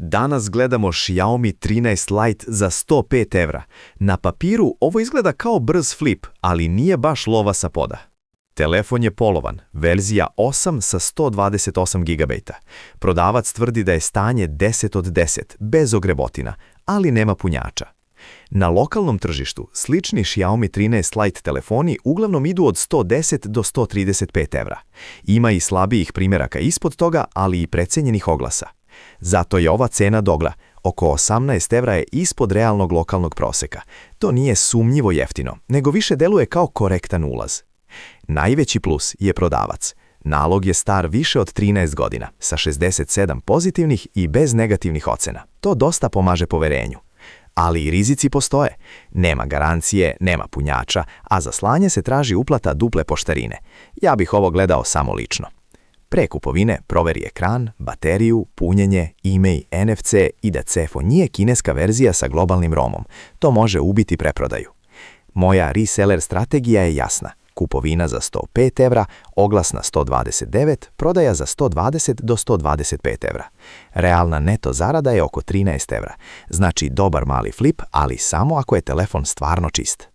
Danas gledamo Xiaomi 13 Lite za 105 evra. Na papiru ovo izgleda kao brz flip, ali nije baš lova sa poda. Telefon je polovan, verzija 8 sa 128 GB. Prodavac tvrdi da je stanje 10 od 10, bez ogrebotina, ali nema punjača. Na lokalnom tržištu slični Xiaomi 13 Lite telefoni uglavnom idu od 110 do 135 evra. Ima i slabijih primjeraka ispod toga, ali i precenjenih oglasa. Zato je ova cena dogla, oko 18 evra je ispod realnog lokalnog proseka. To nije sumnjivo jeftino, nego više deluje kao korektan ulaz. Najveći plus je prodavac. Nalog je star više od 13 godina, sa 67 pozitivnih i bez negativnih ocena. To dosta pomaže poverenju. Ali i rizici postoje. Nema garancije, nema punjača, a za slanje se traži uplata duple poštarine. Ja bih ovo gledao samo lično. Pre kupovine proveri ekran, bateriju, punjenje, e-mail, NFC i da CEFO nije kineska verzija sa globalnim romom. To može ubiti preprodaju. Moja reseller strategija je jasna. Kupovina za 105 evra, oglas na 129, prodaja za 120 do 125 evra. Realna neto zarada je oko 13 evra. Znači dobar mali flip, ali samo ako je telefon stvarno čist.